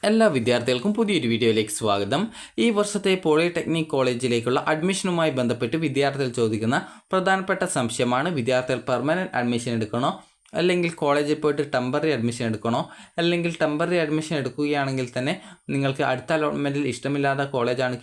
എല്ലാ വിദ്യാർത്ഥികൾക്കും പുതിയൊരു വീഡിയോയിലേക്ക് സ്വാഗതം. ഈ വർഷത്തെ പോളിടെക്നിക് കോളേജിലേക്കുള്ള അഡ്മിഷനുമായി ബന്ധപ്പെട്ട് വിദ്യാർത്ഥികൾ ചോദിക്കുന്ന പ്രധാനപ്പെട്ട സംശയമാണ് വിദ്യാർത്ഥികൾ പെർമനൻറ്റ് അഡ്മിഷൻ എടുക്കണോ അല്ലെങ്കിൽ കോളേജിൽ പോയിട്ട് ടെമ്പററി അഡ്മിഷൻ എടുക്കണോ, അല്ലെങ്കിൽ ടെമ്പററി അഡ്മിഷൻ എടുക്കുകയാണെങ്കിൽ തന്നെ നിങ്ങൾക്ക് അടുത്ത അലോട്ട്മെൻറ്റിൽ ഇഷ്ടമില്ലാത്ത കോളേജാണ്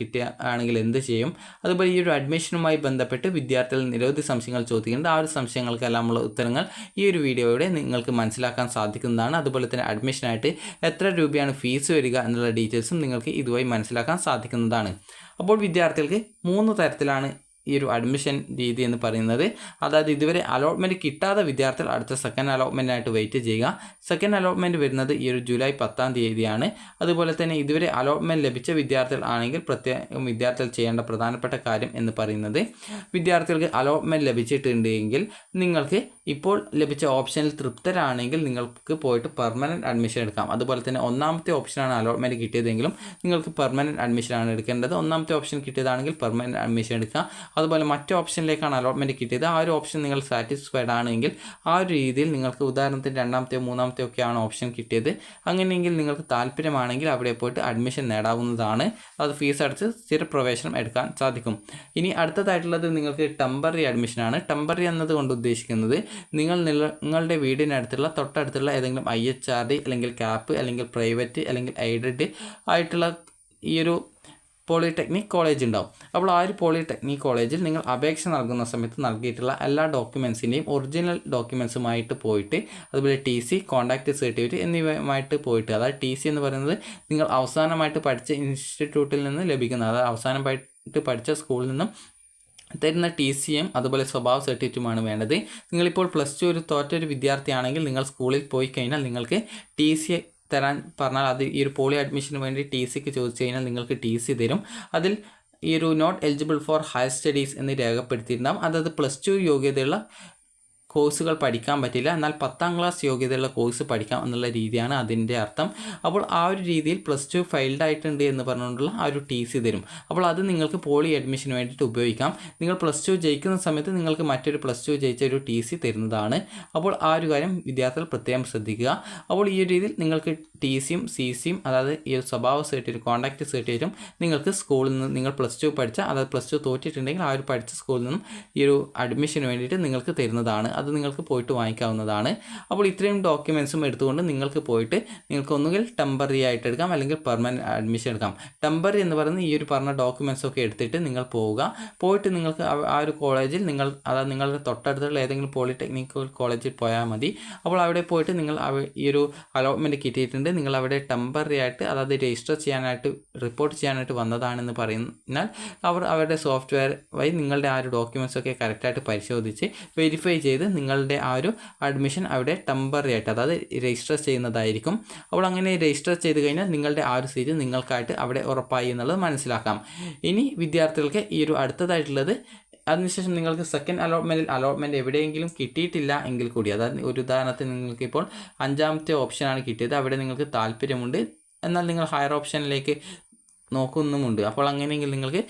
ആണെങ്കിൽ എന്ത് ചെയ്യും. അതുപോലെ ഈ ഒരു അഡ്മിഷനുമായി ബന്ധപ്പെട്ട് വിദ്യാർത്ഥികൾ നിരവധി സംശയങ്ങൾ ചോദിക്കുന്നുണ്ട്. ആ ഒരു സംശയങ്ങൾക്കെല്ലാമുള്ള ഉത്തരങ്ങൾ ഈ ഒരു വീഡിയോയുടെ നിങ്ങൾക്ക് മനസ്സിലാക്കാൻ സാധിക്കുന്നതാണ്. അതുപോലെ തന്നെ അഡ്മിഷനായിട്ട് എത്ര രൂപയാണ് ഫീസ് വരിക എന്നുള്ള ഡീറ്റെയിൽസും നിങ്ങൾക്ക് ഇതുവഴി മനസ്സിലാക്കാൻ സാധിക്കുന്നതാണ്. അപ്പോൾ വിദ്യാർത്ഥികൾക്ക് 3 തരത്തിലാണ് ഈ ഒരു അഡ്മിഷൻ രീതി എന്ന് പറയുന്നത്. അതായത് ഇതുവരെ അലോട്ട്മെൻറ്റ് കിട്ടാത്ത വിദ്യാർത്ഥികൾ അടുത്ത സെക്കൻഡ് അലോട്ട്മെൻറ്റിനായിട്ട് വെയിറ്റ് ചെയ്യുക. സെക്കൻഡ് അലോട്ട്മെൻറ്റ് വരുന്നത് ഈ ഒരു ജൂലൈ 10-ാം തീയതിയാണ്. അതുപോലെ തന്നെ ഇതുവരെ അലോട്ട്മെൻറ്റ് ലഭിച്ച വിദ്യാർത്ഥികൾ ആണെങ്കിൽ പ്രത്യേകം വിദ്യാർത്ഥികൾ ചെയ്യേണ്ട പ്രധാനപ്പെട്ട കാര്യം എന്ന് പറയുന്നത്, വിദ്യാർത്ഥികൾക്ക് അലോട്ട്മെൻറ്റ് ലഭിച്ചിട്ടുണ്ടെങ്കിൽ നിങ്ങൾക്ക് ഇപ്പോൾ ലഭിച്ച ഓപ്ഷനിൽ തൃപ്തരാണെങ്കിൽ നിങ്ങൾക്ക് പോയിട്ട് പെർമനൻറ്റ് അഡ്മിഷൻ എടുക്കാം. അതുപോലെ തന്നെ ഒന്നാമത്തെ ഓപ്ഷനാണ് അലോട്ട്മെൻറ്റ് കിട്ടിയതെങ്കിലും നിങ്ങൾക്ക് പെർമനൻറ്റ് അഡ്മിഷനാണ് എടുക്കേണ്ടത്. ഒന്നാമത്തെ ഓപ്ഷൻ കിട്ടിയതാണെങ്കിൽ പെർമനൻറ്റ് അഡ്മിഷൻ എടുക്കുക. അതുപോലെ മറ്റു ഓപ്ഷനിലേക്കാണ് അലോട്ട്മെൻറ്റ് കിട്ടിയത്, ആ ഒരു ഓപ്ഷൻ നിങ്ങൾ സാറ്റിസ്ഫൈഡ് ആണെങ്കിൽ ആ ഒരു രീതിയിൽ നിങ്ങൾക്ക് ഉദാഹരണത്തിന് രണ്ടാമത്തെയോ മൂന്നാമത്തെയോ ഒക്കെയാണ് ഓപ്ഷൻ കിട്ടിയത്, അങ്ങനെയെങ്കിൽ നിങ്ങൾക്ക് താല്പര്യമാണെങ്കിൽ അവിടെ പോയിട്ട് അഡ്മിഷൻ നേടാവുന്നതാണ്. അത് ഫീസ് അടച്ച് സ്ഥിരപ്രവേശനം എടുക്കാൻ സാധിക്കും. ഇനി അടുത്തതായിട്ടുള്ളത് നിങ്ങൾക്ക് ടെമ്പററി അഡ്മിഷനാണ്. ടെമ്പററി എന്നതുകൊണ്ട് ഉദ്ദേശിക്കുന്നത് നിങ്ങളുടെ വീടിനടുത്തുള്ള തൊട്ടടുത്തുള്ള ഏതെങ്കിലും IHRD അല്ലെങ്കിൽ CAP അല്ലെങ്കിൽ പ്രൈവറ്റ് അല്ലെങ്കിൽ എയ്ഡഡ് ആയിട്ടുള്ള ഈ ഒരു പോളിടെക്നിക് കോളേജ് ഉണ്ടാവും. അപ്പോൾ ആ ഒരു പോളിടെക്നിക് കോളേജിൽ നിങ്ങൾ അപേക്ഷ നൽകുന്ന സമയത്ത് നൽകിയിട്ടുള്ള എല്ലാ ഡോക്യുമെൻസിൻ്റെയും ഒറിജിനൽ ഡോക്യുമെൻസുമായിട്ട് പോയിട്ട്, അതുപോലെ TC, കോൺടാക്റ്റ് സർട്ടിഫിക്കറ്റ് എന്നിവയുമായിട്ട് പോയിട്ട്, അതായത് TC എന്ന് പറയുന്നത് നിങ്ങൾ അവസാനമായിട്ട് പഠിച്ച ഇൻസ്റ്റിറ്റ്യൂട്ടിൽ നിന്ന് ലഭിക്കുന്നത്, അതായത് അവസാനമായിട്ട് പഠിച്ച സ്കൂളിൽ നിന്നും തരുന്ന TCയും അതുപോലെ സ്വഭാവ സർട്ടിഫിക്കറ്റുമാണ് വേണ്ടത്. നിങ്ങളിപ്പോൾ +2 ഒരു തോറ്റൊരു വിദ്യാർത്ഥിയാണെങ്കിൽ നിങ്ങൾ സ്കൂളിൽ പോയി കഴിഞ്ഞാൽ നിങ്ങൾക്ക് TC തരാൻ പറഞ്ഞാൽ അത് ഈ ഒരു പോളി അഡ്മിഷന് വേണ്ടി TCക്ക് ചോദിച്ചു കഴിഞ്ഞാൽ നിങ്ങൾക്ക് TC തരും. അതിൽ ഈ ഒരു not eligible for higher studies എന്ന് രേഖപ്പെടുത്തിയിട്ടുണ്ടാകും. അതായത് +2 യോഗ്യതയുള്ള കോഴ്സുകൾ പഠിക്കാൻ പറ്റില്ല, എന്നാൽ 10ാം ക്ലാസ് യോഗ്യതയുള്ള കോഴ്സ് പഠിക്കാം എന്നുള്ള രീതിയാണ് അതിൻ്റെ അർത്ഥം. അപ്പോൾ ആ ഒരു രീതിയിൽ +2 ഫെയിൽഡ് ആയിട്ടുണ്ട് എന്ന് പറഞ്ഞുകൊണ്ടുള്ള ആ ഒരു TC തരും. അപ്പോൾ അത് നിങ്ങൾക്ക് പോളി അഡ്മിഷന് വേണ്ടിയിട്ട് ഉപയോഗിക്കാം. നിങ്ങൾ +2 ജയിക്കുന്ന സമയത്ത് നിങ്ങൾക്ക് മറ്റൊരു +2 ജയിച്ച ഒരു TC തരുന്നതാണ്. അപ്പോൾ ആ ഒരു കാര്യം വിദ്യാർത്ഥികൾ പ്രത്യേകം ശ്രദ്ധിക്കുക. അപ്പോൾ ഈ ഒരു രീതിയിൽ നിങ്ങൾക്ക് TCയും CCയും അതായത് ഈ ഒരു സ്വഭാവ സർട്ടിഫിക്കറ്റ്, കോൺടാക്റ്റ് സർട്ടിഫിക്കറ്റും നിങ്ങൾക്ക് സ്കൂളിൽ നിന്ന് നിങ്ങൾ +2 പഠിച്ച, അതായത് +2 തോറ്റിട്ടുണ്ടെങ്കിൽ ആ ഒരു പഠിച്ച സ്കൂളിൽ നിന്നും ഈ ഒരു അഡ്മിഷന് വേണ്ടിയിട്ട് നിങ്ങൾക്ക് തരുന്നതാണ്. അത് നിങ്ങൾക്ക് പോയിട്ട് വാങ്ങിക്കാവുന്നതാണ്. അപ്പോൾ ഇത്രയും ഡോക്യുമെൻസും എടുത്തുകൊണ്ട് നിങ്ങൾക്ക് പോയിട്ട് നിങ്ങൾക്ക് ഒന്നുകിൽ ടെമ്പററി ആയിട്ട് എടുക്കാം അല്ലെങ്കിൽ പെർമനൻറ്റ് അഡ്മിഷൻ എടുക്കാം. ടെമ്പററി എന്ന് പറയുന്നത് ഈ ഒരു പറഞ്ഞ ഡോക്യുമെൻസൊക്കെ എടുത്തിട്ട് നിങ്ങൾ പോയിട്ട് നിങ്ങൾക്ക് ആ ഒരു കോളേജിൽ അതായത് നിങ്ങളുടെ തൊട്ടടുത്തുള്ള ഏതെങ്കിലും പോളിടെക്നിക്കൽ കോളേജിൽ പോയാൽ മതി. അപ്പോൾ അവിടെ പോയിട്ട് നിങ്ങൾ ഈ ഒരു അലോട്ട്മെൻറ്റ് കിട്ടിയിട്ടുണ്ട്, നിങ്ങൾ അവിടെ ടെമ്പററി ആയിട്ട് അതായത് രജിസ്റ്റർ ചെയ്യാനായിട്ട് റിപ്പോർട്ട് ചെയ്യാനായിട്ട് വന്നതാണെന്ന് പറഞ്ഞാൽ അവർ അവരുടെ സോഫ്റ്റ്വെയർ വഴി നിങ്ങളുടെ ആ ഒരു ഡോക്യുമെൻസൊക്കെ കറക്റ്റായിട്ട് പരിശോധിച്ച് വെരിഫൈ ചെയ്ത് നിങ്ങളുടെ ആ ഒരു അഡ്മിഷൻ അവിടെ ടെമ്പററി ആയിട്ട് അതായത് രജിസ്റ്റർ ചെയ്യുന്നതായിരിക്കും. അപ്പോൾ അങ്ങനെ രജിസ്റ്റർ ചെയ്ത് കഴിഞ്ഞാൽ നിങ്ങളുടെ ആ ഒരു സീറ്റ് നിങ്ങൾക്കായിട്ട് അവിടെ ഉറപ്പായി എന്നുള്ളത് മനസ്സിലാക്കാം. ഇനി വിദ്യാർത്ഥികൾക്ക് ഈ ഒരു അടുത്തതായിട്ടുള്ളത്, അതിനുശേഷം നിങ്ങൾക്ക് സെക്കൻഡ് അലോട്ട്മെൻറ്റ് എവിടെയെങ്കിലും കിട്ടിയിട്ടില്ല എങ്കിൽ കൂടി, അതായത് ഒരു ഉദാഹരണത്തിന് നിങ്ങൾക്ക് ഇപ്പോൾ 5ാമത്തെ ഓപ്ഷനാണ് കിട്ടിയത്, അവിടെ നിങ്ങൾക്ക് താല്പര്യമുണ്ട് എന്നാൽ നിങ്ങൾ ഹയർ ഓപ്ഷനിലേക്ക് നോക്കുന്നുമുണ്ട്. അപ്പോൾ അങ്ങനെയെങ്കിൽ നിങ്ങൾക്ക്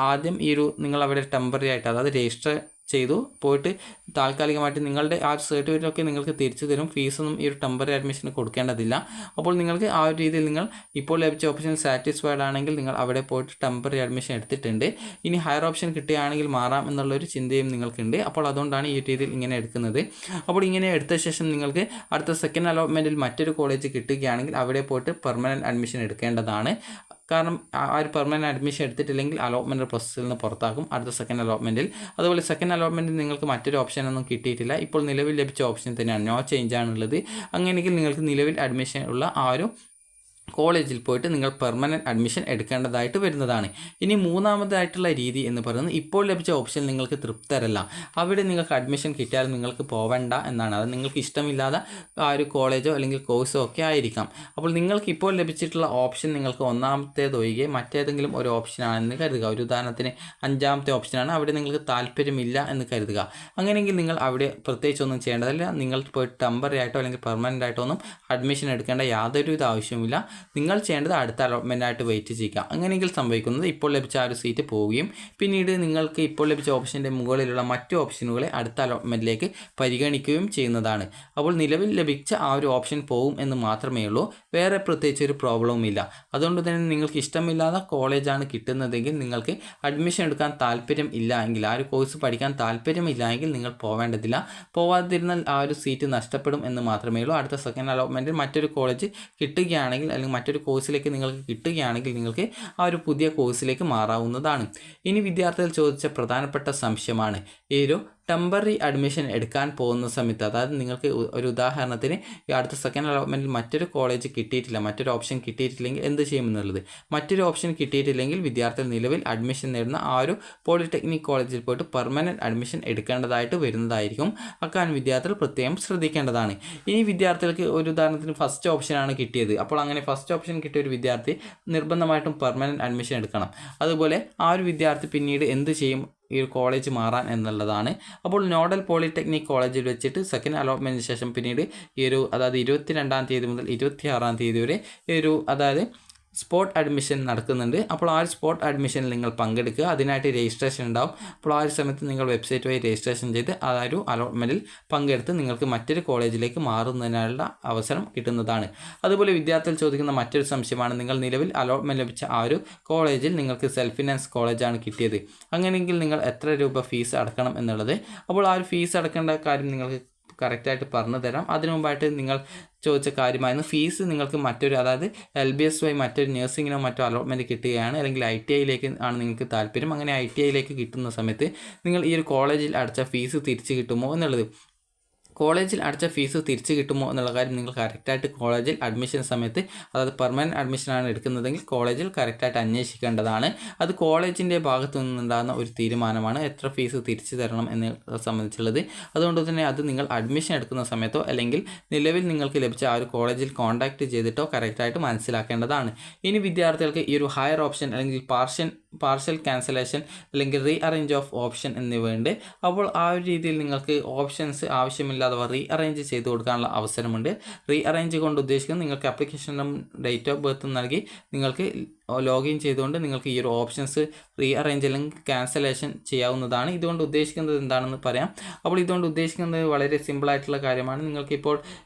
ആദ്യം നിങ്ങൾ അവിടെ ടെമ്പററി ആയിട്ട് അതായത് രജിസ്റ്റർ ചെയ്തു പോയിട്ട് താൽക്കാലികമായിട്ട് നിങ്ങളുടെ ആ സർട്ടിഫിക്കറ്റൊക്കെ നിങ്ങൾക്ക് തിരിച്ചു തരും. ഫീസൊന്നും ഈ ഒരു ടെമ്പററി അഡ്മിഷന് കൊടുക്കേണ്ടതില്ല. അപ്പോൾ നിങ്ങൾക്ക് ആ ഒരു രീതിയിൽ നിങ്ങൾ ഇപ്പോൾ ലഭിച്ച ഓപ്ഷൻ സാറ്റിസ്ഫൈഡ് ആണെങ്കിൽ നിങ്ങൾ അവിടെ പോയിട്ട് ടെമ്പററി അഡ്മിഷൻ എടുത്തിട്ടുണ്ട്. ഇനി ഹയർ ഓപ്ഷൻ കിട്ടുകയാണെങ്കിൽ മാറാം എന്നുള്ളൊരു ചിന്തയും നിങ്ങൾക്കുണ്ട്. അപ്പോൾ അതുകൊണ്ടാണ് ഈ രീതിയിൽ ഇങ്ങനെ എടുക്കുന്നത്. അപ്പോൾ ഇങ്ങനെ എടുത്ത ശേഷം നിങ്ങൾക്ക് അടുത്ത സെക്കൻഡ് അലോട്ട്മെൻറ്റിൽ മറ്റൊരു കോളേജ് കിട്ടുകയാണെങ്കിൽ അവിടെ പോയിട്ട് പെർമനൻറ്റ് അഡ്മിഷൻ എടുക്കേണ്ടതാണ്. കാരണം ആ ഒരു പെർമനൻറ്റ് അഡ്മിഷൻ എടുത്തിട്ടില്ലെങ്കിൽ അലോട്ട്മെൻറ്റ് പ്രോസസ്സിൽ നിന്ന് പുറത്താക്കും അടുത്ത സെക്കൻഡ് അലോട്ട്മെൻറ്റിൽ. അതുപോലെ സെക്കൻഡ് അലോട്ട്മെൻറ്റിൽ നിങ്ങൾക്ക് മറ്റൊരു ഓപ്ഷനൊന്നും കിട്ടിയിട്ടില്ല, ഇപ്പോൾ നിലവിൽ ലഭിച്ച ഓപ്ഷൻ തന്നെയാണ്, നോ ചേഞ്ച് ആണുള്ളത്. അങ്ങനെയെങ്കിൽ നിങ്ങൾക്ക് നിലവിൽ അഡ്മിഷൻ ഉള്ള ആ ഒരു കോളേജിൽ പോയിട്ട് നിങ്ങൾ പെർമനൻറ്റ് അഡ്മിഷൻ എടുക്കേണ്ടതായിട്ട് വരുന്നതാണ്. ഇനി മൂന്നാമതായിട്ടുള്ള രീതി എന്ന് പറയുന്നത്, ഇപ്പോൾ ലഭിച്ച ഓപ്ഷൻ നിങ്ങൾക്ക് തൃപ്തരല്ല, അവിടെ നിങ്ങൾക്ക് അഡ്മിഷൻ കിട്ടിയാൽ നിങ്ങൾക്ക് പോവേണ്ട എന്നാണ്. അത് നിങ്ങൾക്ക് ഇഷ്ടമില്ലാത്ത ആ ഒരു കോളേജോ അല്ലെങ്കിൽ കോഴ്സോ ഒക്കെ ആയിരിക്കാം. അപ്പോൾ നിങ്ങൾക്ക് ഇപ്പോൾ ലഭിച്ചിട്ടുള്ള ഓപ്ഷൻ നിങ്ങൾക്ക് ഒന്നാമത്തേതൊഴികെ മറ്റേതെങ്കിലും ഒരു ഓപ്ഷനാണെന്ന് കരുതുക. ഒരു ഉദാഹരണത്തിന് 5ാമത്തെ ഓപ്ഷനാണ്, അവിടെ നിങ്ങൾക്ക് താല്പര്യമില്ല എന്ന് കരുതുക. അങ്ങനെയെങ്കിൽ നിങ്ങൾ അവിടെ പ്രത്യേകിച്ചൊന്നും ചെയ്യേണ്ടതില്ല. നിങ്ങൾ പോയിട്ട് ടെമ്പററി ആയിട്ടോ അല്ലെങ്കിൽ പെർമനൻ്റ് ആയിട്ടോ ഒന്നും അഡ്മിഷൻ എടുക്കേണ്ട യാതൊരു ആവശ്യമില്ല. നിങ്ങൾ ചെയ്യേണ്ടത് അടുത്ത അലോട്ട്മെൻറ്റായിട്ട് വെയിറ്റ് ചെയ്യുക. അങ്ങനെയെങ്കിൽ സംഭവിക്കുന്നത് ഇപ്പോൾ ലഭിച്ച ആ ഒരു സീറ്റ് പോവുകയും പിന്നീട് നിങ്ങൾക്ക് ഇപ്പോൾ ലഭിച്ച ഓപ്ഷൻ്റെ മുകളിലുള്ള മറ്റു ഓപ്ഷനുകളെ അടുത്ത അലോട്ട്മെൻറ്റിലേക്ക് പരിഗണിക്കുകയും ചെയ്യുന്നതാണ്. അപ്പോൾ നിലവിൽ ലഭിച്ച ആ ഒരു ഓപ്ഷൻ പോവും എന്ന് മാത്രമേ ഉള്ളൂ, വേറെ പ്രത്യേകിച്ച് ഒരു പ്രോബ്ലവും ഇല്ല. അതുകൊണ്ട് തന്നെ നിങ്ങൾക്ക് ഇഷ്ടമില്ലാത്ത കോളേജാണ് കിട്ടുന്നതെങ്കിൽ, നിങ്ങൾക്ക് അഡ്മിഷൻ എടുക്കാൻ താല്പര്യം ഇല്ല എങ്കിൽ, ആ ഒരു കോഴ്സ് പഠിക്കാൻ താല്പര്യമില്ല എങ്കിൽ നിങ്ങൾ പോവേണ്ടതില്ല. പോവാതിരുന്നാൽ ആ ഒരു സീറ്റ് നഷ്ടപ്പെടും എന്ന് മാത്രമേ ഉള്ളൂ. അടുത്ത സെക്കൻഡ് അലോട്ട്മെൻറ്റിൽ മറ്റൊരു കോളേജ് കിട്ടുകയാണെങ്കിൽ അല്ലെങ്കിൽ മറ്റൊരു കോഴ്സിലേക്ക് നിങ്ങൾക്ക് കിട്ടുകയാണെങ്കിൽ നിങ്ങൾക്ക് ആ ഒരു പുതിയ കോഴ്സിലേക്ക് മാറാവുന്നതാണ്. ഇനി വിദ്യാർത്ഥികൾ ചോദിച്ച പ്രധാനപ്പെട്ട സംശയമാണ് ഈ ഒരു ടെമ്പററി അഡ്മിഷൻ എടുക്കാൻ പോകുന്ന സമയത്ത്, അതായത് നിങ്ങൾക്ക് ഒരു ഉദാഹരണത്തിന് ഈ അടുത്ത സെക്കൻഡ് അലോട്ട്മെൻറ്റിൽ മറ്റൊരു കോളേജ് കിട്ടിയിട്ടില്ല, മറ്റൊരു ഓപ്ഷൻ കിട്ടിയിട്ടില്ലെങ്കിൽ എന്ത് ചെയ്യുമെന്നുള്ളത്. മറ്റൊരു ഓപ്ഷൻ കിട്ടിയിട്ടില്ലെങ്കിൽ വിദ്യാർത്ഥികൾ നിലവിൽ അഡ്മിഷൻ നേടുന്ന ആ ഒരു പോളിടെക്നിക് കോളേജിൽ പോയിട്ട് പെർമനൻറ്റ് അഡ്മിഷൻ എടുക്കേണ്ടതായിട്ട് വരുന്നതായിരിക്കും. അക്കാര്യം വിദ്യാർത്ഥികൾ പ്രത്യേകം ശ്രദ്ധിക്കേണ്ടതാണ്. ഇനി വിദ്യാർത്ഥികൾക്ക് ഒരു ഉദാഹരണത്തിന് ഫസ്റ്റ് ഓപ്ഷനാണ് കിട്ടിയത്. അപ്പോൾ അങ്ങനെ ഫസ്റ്റ് ഓപ്ഷൻ കിട്ടിയ ഒരു വിദ്യാർത്ഥി നിർബന്ധമായിട്ടും പെർമനൻറ്റ് അഡ്മിഷൻ എടുക്കണം. അതുപോലെ ആ ഒരു വിദ്യാർത്ഥി പിന്നീട് എന്ത് ചെയ്യും, ഈ ഒരു കോളേജ് മാറാൻ എന്നുള്ളതാണ്. അപ്പോൾ നോഡൽ പോളിടെക്നിക് കോളേജിൽ വെച്ചിട്ട് സെക്കൻഡ് അലോട്ട്മെൻറ്റിന് ശേഷം പിന്നീട് ഈ ഒരു അതായത് 22-ാം തീയതി മുതൽ 26-ാം തീയതി വരെ ഈ ഒരു അതായത് സ്പോട്ട് അഡ്മിഷൻ നടക്കുന്നുണ്ട്. അപ്പോൾ ആ ഒരു സ്പോട്ട് അഡ്മിഷനിൽ നിങ്ങൾ പങ്കെടുക്കുക. അതിനായിട്ട് രജിസ്ട്രേഷൻ ഉണ്ടാവും. അപ്പോൾ ആ ഒരു സമയത്ത് നിങ്ങൾ വെബ്സൈറ്റ് വഴി രജിസ്ട്രേഷൻ ചെയ്ത് ആ ഒരു അലോട്ട്മെൻറ്റിൽ പങ്കെടുത്ത് നിങ്ങൾക്ക് മറ്റൊരു കോളേജിലേക്ക് മാറുന്നതിനുള്ള അവസരം കിട്ടുന്നതാണ്. അതുപോലെ വിദ്യാർത്ഥികൾ ചോദിക്കുന്ന മറ്റൊരു സംശയമാണ്, നിങ്ങൾ നിലവിൽ അലോട്ട്മെൻറ്റ് ലഭിച്ച ആ ഒരു കോളേജിൽ നിങ്ങൾക്ക് സെൽഫ് ഫിനാൻസ് കോളേജാണ് കിട്ടിയത്, അങ്ങനെയെങ്കിൽ നിങ്ങൾ എത്ര രൂപ ഫീസ് അടക്കണം എന്നുള്ളത്. അപ്പോൾ ആ ഒരു ഫീസ് അടക്കേണ്ട കാര്യം നിങ്ങൾക്ക് കറക്റ്റായിട്ട് പറഞ്ഞു തരാം. അതിനു മുമ്പായിട്ട് നിങ്ങൾ ചോദിച്ച കാര്യമായിരുന്നു ഫീസ് നിങ്ങൾക്ക് മറ്റൊരു അതായത് LBS വഴി മറ്റൊരു നഴ്സിങ്ങിനോ മറ്റോ അലോട്ട്മെൻറ്റ് കിട്ടുകയാണ്, അല്ലെങ്കിൽ ITIയിലേക്ക് ആണ് നിങ്ങൾക്ക് താല്പര്യം. അങ്ങനെ ITIയിലേക്ക് കിട്ടുന്ന സമയത്ത് നിങ്ങൾ ഈ ഒരു കോളേജിൽ അടച്ച ഫീസ് തിരിച്ച് കിട്ടുമോ എന്നുള്ളത്, കോളേജിൽ അടച്ച ഫീസ് തിരിച്ച് കിട്ടുമോ എന്നുള്ള കാര്യം നിങ്ങൾ കറക്റ്റായിട്ട് കോളേജിൽ അഡ്മിഷൻ സമയത്ത്, അതായത് പെർമനൻറ്റ് അഡ്മിഷനാണ് എടുക്കുന്നതെങ്കിൽ കോളേജിൽ കറക്റ്റായിട്ട് അന്വേഷിക്കേണ്ടതാണ്. അത് കോളേജിൻ്റെ ഭാഗത്തു നിന്നുണ്ടാകുന്ന ഒരു തീരുമാനമാണ് എത്ര ഫീസ് തിരിച്ചു തരണം എന്ന് സംബന്ധിച്ചുള്ളത്. അതുകൊണ്ട് തന്നെ അത് നിങ്ങൾ അഡ്മിഷൻ എടുക്കുന്ന സമയത്തോ അല്ലെങ്കിൽ നിലവിൽ നിങ്ങൾക്ക് ലഭിച്ച ആ ഒരു കോളേജിൽ കോൺടാക്റ്റ് ചെയ്തിട്ടോ കറക്റ്റായിട്ട് മനസ്സിലാക്കേണ്ടതാണ്. ഇനി വിദ്യാർത്ഥികൾക്ക് ഈ ഒരു ഹയർ ഓപ്ഷൻ അല്ലെങ്കിൽ പാർഷ്യൽ ക്യാൻസലേഷൻ അല്ലെങ്കിൽ റീ അറേഞ്ച് ഓഫ് ഓപ്ഷൻ എന്നിവയുണ്ട്. അപ്പോൾ ആ ഒരു രീതിയിൽ നിങ്ങൾക്ക് ഓപ്ഷൻസ് ആവശ്യമില്ലാതെ റീ അറേഞ്ച് ചെയ്ത് കൊടുക്കാനുള്ള അവസരമുണ്ട്. റീ അറേഞ്ച് കൊണ്ട് ഉദ്ദേശിക്കുന്നത് നിങ്ങൾക്ക് ആപ്ലിക്കേഷനും ഡേറ്റ് ഓഫ് ബർത്തും നൽകി നിങ്ങൾക്ക് ലോഗിൻ ചെയ്തുകൊണ്ട് നിങ്ങൾക്ക് ഈ ഒരു ഓപ്ഷൻസ് റീ അറേഞ്ച് അല്ലെങ്കിൽ ക്യാൻസലേഷൻ ചെയ്യാവുന്നതാണ്. ഇതുകൊണ്ട് ഉദ്ദേശിക്കുന്നത് എന്താണെന്ന് പറയാം. അപ്പോൾ ഇതുകൊണ്ട് ഉദ്ദേശിക്കുന്നത് വളരെ സിമ്പിളായിട്ടുള്ള കാര്യമാണ്. നിങ്ങൾക്കിപ്പോൾ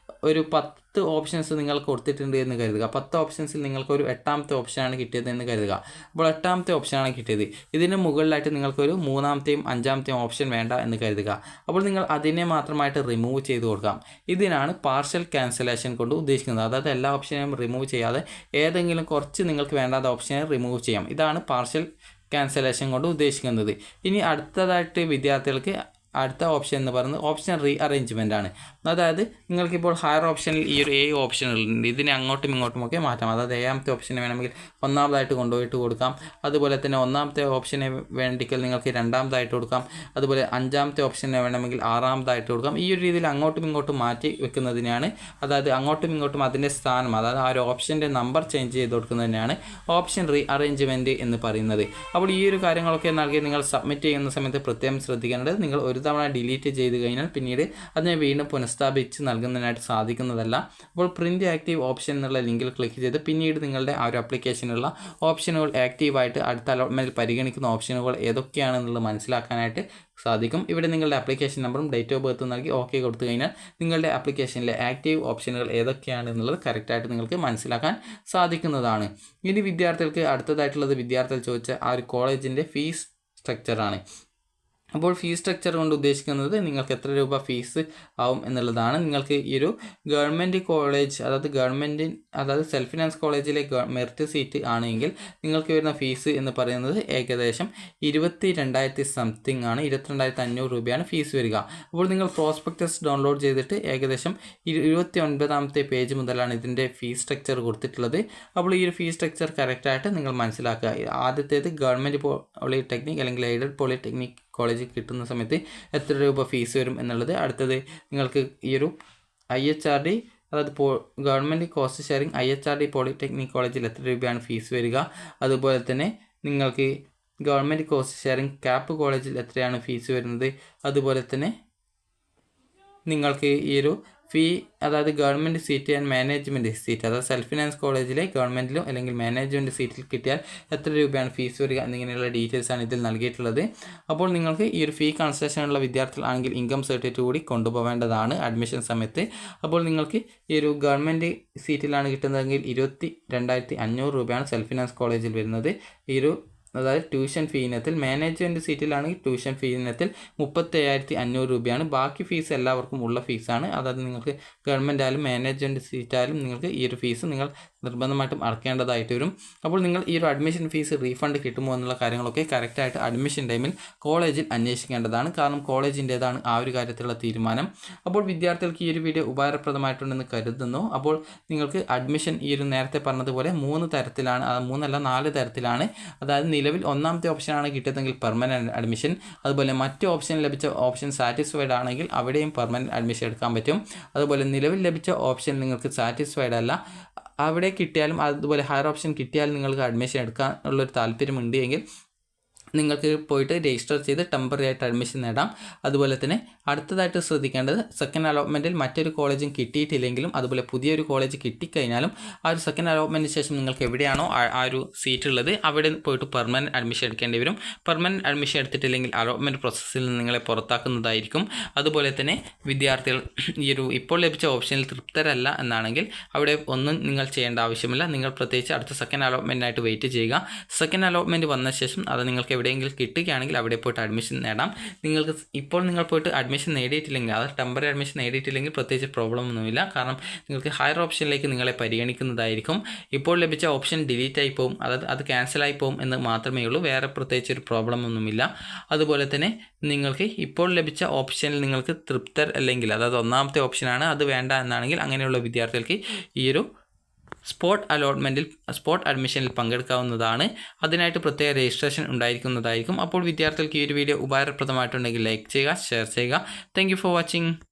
ഒരു 10 ഓപ്ഷൻസ് നിങ്ങൾ കൊടുത്തിട്ടുണ്ട് എന്ന് കരുതുക. 10 ഓപ്ഷൻസിൽ നിങ്ങൾക്കൊരു 8ാമത്തെ ഓപ്ഷനാണ് കിട്ടിയത് എന്ന് കരുതുക. അപ്പോൾ 8ാമത്തെ ഓപ്ഷനാണ് കിട്ടിയത്. ഇതിന് മുകളിലായിട്ട് നിങ്ങൾക്കൊരു 3ാമത്തെയും 5ാമത്തെയും ഓപ്ഷൻ വേണ്ട എന്ന് കരുതുക. അപ്പോൾ നിങ്ങൾ അതിനെ മാത്രമായിട്ട് റിമൂവ് ചെയ്ത് കൊടുക്കാം. ഇതിനാണ് പാർഷ്യൽ ക്യാൻസലേഷൻ കൊണ്ട് ഉദ്ദേശിക്കുന്നത്. അതായത് എല്ലാ ഓപ്ഷനെയും റിമൂവ് ചെയ്യാതെ ഏതെങ്കിലും കുറച്ച് നിങ്ങൾക്ക് വേണ്ടാത്ത ഓപ്ഷനെ റിമൂവ് ചെയ്യാം. ഇതാണ് പാർഷ്യൽ ക്യാൻസലേഷൻ കൊണ്ട് ഉദ്ദേശിക്കുന്നത്. ഇനി അടുത്തതായിട്ട് വിദ്യാർത്ഥികൾക്ക് അടുത്ത ഓപ്ഷൻ എന്ന് പറയുന്നത് ഓപ്ഷൻ റീ അറേഞ്ച്മെൻ്റ് ആണ്. അതായത് നിങ്ങൾക്കിപ്പോൾ ഹയർ ഓപ്ഷനിൽ ഈ ഒരു 7 ഓപ്ഷനുകളുണ്ട്. ഇതിനെ അങ്ങോട്ടും ഇങ്ങോട്ടുമൊക്കെ മാറ്റാം. അതായത് 7ാമത്തെ ഓപ്ഷനെ വേണമെങ്കിൽ 1ാമതായിട്ട് കൊണ്ടുപോയിട്ട് കൊടുക്കാം. അതുപോലെ തന്നെ 1ാമത്തെ ഓപ്ഷനെ വേണ്ടിക്കൽ നിങ്ങൾക്ക് 2ാമതായിട്ട് കൊടുക്കാം. അതുപോലെ 5ാമത്തെ ഓപ്ഷനെ വേണമെങ്കിൽ 6ാമതായിട്ട് കൊടുക്കാം. ഈ ഒരു രീതിയിൽ അങ്ങോട്ടും ഇങ്ങോട്ടും മാറ്റി വെക്കുന്നതിനാണ്, അതായത് അങ്ങോട്ടും ഇങ്ങോട്ടും അതിൻ്റെ സ്ഥാനം, അതായത് ആ ഒരു ഓപ്ഷൻ്റെ നമ്പർ ചേഞ്ച് ചെയ്ത് കൊടുക്കുന്നതിനാണ് ഓപ്ഷൻ റീ അറേഞ്ച്മെൻറ്റ് എന്ന് പറയുന്നത്. അപ്പോൾ ഈ ഒരു കാര്യങ്ങളൊക്കെ നൽകി നിങ്ങൾ സബ്മിറ്റ് ചെയ്യുന്ന സമയത്ത് പ്രത്യേകം ശ്രദ്ധിക്കേണ്ടത്, നിങ്ങൾ ഒരു തവണ ഡിലീറ്റ് ചെയ്ത് കഴിഞ്ഞാൽ പിന്നീട് അതിനെ വീണ്ടും പുനഃസ്ഥാപിച്ച് നൽകുന്നതിനായിട്ട് സാധിക്കുന്നതല്ല. അപ്പോൾ പ്രിൻറ്റ് ആക്റ്റീവ് ഓപ്ഷൻ എന്നുള്ള ലിങ്കിൽ ക്ലിക്ക് ചെയ്ത് പിന്നീട് നിങ്ങളുടെ ആ ഒരു ആപ്ലിക്കേഷനുള്ള ഓപ്ഷനുകൾ ആക്റ്റീവായിട്ട് അടുത്ത അലോട്ട്മെൻറ്റിൽ പരിഗണിക്കുന്ന ഓപ്ഷനുകൾ ഏതൊക്കെയാണെന്നുള്ളത് മനസ്സിലാക്കാനായിട്ട് സാധിക്കും. ഇവിടെ നിങ്ങളുടെ ആപ്ലിക്കേഷൻ നമ്പറും ഡേറ്റ് ഓഫ് ബർത്തും നൽകി ഓക്കെ കൊടുത്തു കഴിഞ്ഞാൽ നിങ്ങളുടെ ആപ്ലിക്കേഷനിലെ ആക്റ്റീവ് ഓപ്ഷനുകൾ ഏതൊക്കെയാണെന്നുള്ളത് കറക്റ്റായിട്ട് നിങ്ങൾക്ക് മനസ്സിലാക്കാൻ സാധിക്കുന്നതാണ്. ഇനി വിദ്യാർത്ഥികൾക്ക് അടുത്തതായിട്ടുള്ളത് വിദ്യാർത്ഥികൾ ചോദിച്ച ആ ഒരു കോളേജിൻ്റെ ഫീസ് സ്ട്രക്ചറാണ്. അപ്പോൾ ഫീസ് സ്ട്രക്ചർ കൊണ്ട് ഉദ്ദേശിക്കുന്നത് നിങ്ങൾക്ക് എത്ര രൂപ ഫീസ് ആവും എന്നുള്ളതാണ്. നിങ്ങൾക്ക് ഈ ഒരു ഗവൺമെൻറ് കോളേജ് അതായത് സെൽഫ് ഫിനാൻസ് കോളേജിലെ മെറിറ്റ് സീറ്റ് ആണെങ്കിൽ നിങ്ങൾക്ക് വരുന്ന ഫീസ് എന്ന് പറയുന്നത് ഏകദേശം 22,000 സംതിങ് ആണ്. 22,500 രൂപയാണ് ഫീസ് വരിക. അപ്പോൾ നിങ്ങൾ പ്രോസ്പെക്ടസ് ഡൗൺലോഡ് ചെയ്തിട്ട് ഏകദേശം 29ാമത്തെ പേജ് മുതലാണ് ഇതിൻ്റെ ഫീസ് സ്ട്രക്ചർ കൊടുത്തിട്ടുള്ളത്. അപ്പോൾ ഈ ഒരു ഫീസ് സ്ട്രക്ചർ കറക്റ്റായിട്ട് നിങ്ങൾ മനസ്സിലാക്കുക. ആദ്യത്തേത് ഗവൺമെൻറ് പോളിടെക്നിക് അല്ലെങ്കിൽ എയ്ഡഡ് പോളിടെക്നിക് കോളേജിൽ കിട്ടുന്ന സമയത്ത് എത്ര രൂപ ഫീസ് വരും എന്നുള്ളത്. അടുത്തത് നിങ്ങൾക്ക് ഈ ഒരു IHRD അതായത് government cost sharing IHRD polytechnic കോളേജിൽ എത്ര രൂപയാണ് ഫീസ് വരിക. അതുപോലെ തന്നെ നിങ്ങൾക്ക് ഗവൺമെൻറ് കോസ്റ്റ് ഷെയറിംഗ് ക്യാപ്പ് കോളേജിൽ എത്രയാണ് ഫീസ് വരുന്നത്. അതുപോലെ തന്നെ നിങ്ങൾക്ക് ഈ ഒരു ഫീ അതായത് government seat and management seat, അതായത് സെൽഫ് ഫിനാൻസ് കോളേജിലെ ഗവൺമെൻറ്റിലും അല്ലെങ്കിൽ മാനേജ്മെൻറ്റ് സീറ്റിൽ കിട്ടിയാൽ എത്ര രൂപയാണ് ഫീസ് വരിക എന്നിങ്ങനെയുള്ള ഡീറ്റെയിൽസാണ് ഇതിൽ നൽകിയിട്ടുള്ളത്. അപ്പോൾ നിങ്ങൾക്ക് ഈ ഒരു ഫീ കൺസെഷനുള്ള വിദ്യാർത്ഥികളാണെങ്കിൽ ഇൻകം സർട്ടിഫിക്കറ്റ് കൂടി കൊണ്ടുപോകേണ്ടതാണ് അഡ്മിഷൻ സമയത്ത്. അപ്പോൾ നിങ്ങൾക്ക് ഈ ഒരു ഗവൺമെൻറ് സീറ്റിലാണ് കിട്ടുന്നതെങ്കിൽ 22,500 രൂപയാണ് സെൽഫ് ഫിനാൻസ് കോളേജിൽ വരുന്നത്. ഈ ഒരു അതായത് ട്യൂഷൻ ഫീ ഇനത്തിൽ. മാനേജ്മെൻറ്റ് സീറ്റിലാണെങ്കിൽ ട്യൂഷൻ ഫീ ഇനത്തിൽ 37,500 രൂപയാണ്. ബാക്കി ഫീസ് എല്ലാവർക്കും ഉള്ള ഫീസാണ്. അതായത് നിങ്ങൾക്ക് ഗവൺമെൻറ് ആയാലും മാനേജ്മെൻറ്റ് സീറ്റായാലും നിങ്ങൾക്ക് ഈ ഒരു ഫീസ് നിങ്ങൾ നിർബന്ധമായിട്ടും അടക്കേണ്ടതായിട്ട് വരും. അപ്പോൾ നിങ്ങൾ ഈ ഒരു അഡ്മിഷൻ ഫീസ് റീഫണ്ട് കിട്ടുമോ എന്നുള്ള കാര്യങ്ങളൊക്കെ കറക്റ്റായിട്ട് അഡ്മിഷൻ ടൈമിൽ കോളേജിൽ അന്വേഷിക്കേണ്ടതാണ്. കാരണം കോളേജിൻ്റേതാണ് ആ ഒരു കാര്യത്തിലുള്ള തീരുമാനം. അപ്പോൾ വിദ്യാർത്ഥികൾക്ക് ഈ ഒരു വീഡിയോ ഉപകാരപ്രദമായിട്ടുണ്ടെന്ന് കരുതുന്നു. അപ്പോൾ നിങ്ങൾക്ക് അഡ്മിഷൻ ഈ ഒരു നേരത്തെ പറഞ്ഞതുപോലെ 3 തരത്തിലാണ്, 4 തരത്തിലാണ്. അതായത് നിലവിൽ ഒന്നാമത്തെ ഓപ്ഷനാണ് കിട്ടിയതെങ്കിൽ പെർമനൻറ്റ് അഡ്മിഷൻ, അതുപോലെ മറ്റ് ഓപ്ഷൻ ലഭിച്ച ഓപ്ഷൻ സാറ്റിസ്ഫൈഡ് ആണെങ്കിൽ അവിടെയും പെർമനൻറ്റ് അഡ്മിഷൻ എടുക്കാൻ പറ്റും. അതുപോലെ നിലവിൽ ലഭിച്ച ഓപ്ഷൻ നിങ്ങൾക്ക് സാറ്റിസ്ഫൈഡ് അല്ല, അവിടെ കിട്ടിയാലും അതുപോലെ ഹയർ ഓപ്ഷൻ കിട്ടിയാലും നിങ്ങൾക്ക് അഡ്മിഷൻ എടുക്കാനുള്ളൊരു താല്പര്യമുണ്ട് എങ്കിൽ നിങ്ങൾക്ക് പോയിട്ട് രജിസ്റ്റർ ചെയ്ത് ടെമ്പററി ആയിട്ട് അഡ്മിഷൻ നേടാം. അതുപോലെ തന്നെ അടുത്തതായിട്ട് ശ്രദ്ധിക്കേണ്ടത് സെക്കൻഡ് അലോട്ട്മെൻറ്റിൽ മറ്റൊരു കോളേജും കിട്ടിയിട്ടില്ലെങ്കിലും അതുപോലെ പുതിയൊരു കോളേജ് കിട്ടിക്കഴിഞ്ഞാലും ആ ഒരു സെക്കൻഡ് അലോട്ട്മെൻറ്റിന് ശേഷം നിങ്ങൾക്ക് എവിടെയാണോ ആ ഒരു സീറ്റ് ഉള്ളത് അവിടെ പോയിട്ട് പെർമനൻറ്റ് അഡ്മിഷൻ എടുക്കേണ്ടി വരും. പെർമനൻറ്റ് അഡ്മിഷൻ എടുത്തിട്ടില്ലെങ്കിൽ അലോട്ട്മെൻറ്റ് പ്രോസസ്സിൽ നിന്ന് നിങ്ങളെ പുറത്താക്കുന്നതായിരിക്കും. അതുപോലെ തന്നെ വിദ്യാർത്ഥികൾ ഈ ഒരു ഇപ്പോൾ ലഭിച്ച ഓപ്ഷനിൽ തൃപ്തരല്ല എന്നാണെങ്കിൽ അവിടെ ഒന്നും നിങ്ങൾ ചെയ്യേണ്ട ആവശ്യമില്ല. നിങ്ങൾ പ്രത്യേകിച്ച് അടുത്ത സെക്കൻഡ് അലോട്ട്മെൻറ്റിനായിട്ട് വെയിറ്റ് ചെയ്യുക. സെക്കൻഡ് അലോട്ട്മെൻറ്റ് വന്ന ശേഷം അത് നിങ്ങൾക്ക് എവിടെയെങ്കിലും കിട്ടുകയാണെങ്കിൽ അവിടെ പോയിട്ട് അഡ്മിഷൻ നേടാം. ഇപ്പോൾ നിങ്ങൾ പോയിട്ട് അഡ്മിഷൻ നേടിയിട്ടില്ലെങ്കിൽ, അത് ടെമ്പററി അഡ്മിഷൻ നേടിയിട്ടില്ലെങ്കിൽ പ്രത്യേകിച്ച് പ്രോബ്ലം ഒന്നുമില്ല. കാരണം നിങ്ങൾക്ക് ഹയർ ഓപ്ഷനിലേക്ക് നിങ്ങളെ പരിഗണിക്കുന്നതായിരിക്കും. ഇപ്പോൾ ലഭിച്ച ഓപ്ഷൻ ഡിലീറ്റ് ആയി പോകും, അത് ക്യാൻസലായി പോകും എന്ന് മാത്രമേ ഉള്ളൂ. വേറെ പ്രത്യേകിച്ച് ഒരു പ്രോബ്ലം ഒന്നുമില്ല. അതുപോലെ തന്നെ നിങ്ങൾക്ക് ഇപ്പോൾ ലഭിച്ച ഓപ്ഷനിൽ നിങ്ങൾക്ക് തൃപ്തർ അല്ലെങ്കിൽ അതായത് ഒന്നാമത്തെ ഓപ്ഷനാണ് അത് വേണ്ട എന്നാണെങ്കിൽ അങ്ങനെയുള്ള വിദ്യാർത്ഥികൾക്ക് ഈ ഒരു സ്പോട്ട് അഡ്മിഷനിൽ പങ്കെടുക്കാവുന്നതാണ്. അതിനായിട്ട് പ്രത്യേക രജിസ്ട്രേഷൻ ഉണ്ടായിരിക്കുന്നതായിരിക്കും. അപ്പോൾ വിദ്യാർത്ഥികൾക്ക് ഈ ഒരു വീഡിയോ ഉപകാരപ്രദമായിട്ടുണ്ടെങ്കിൽ ലൈക്ക് ചെയ്യുക, ഷെയർ ചെയ്യുക. Thank you for watching.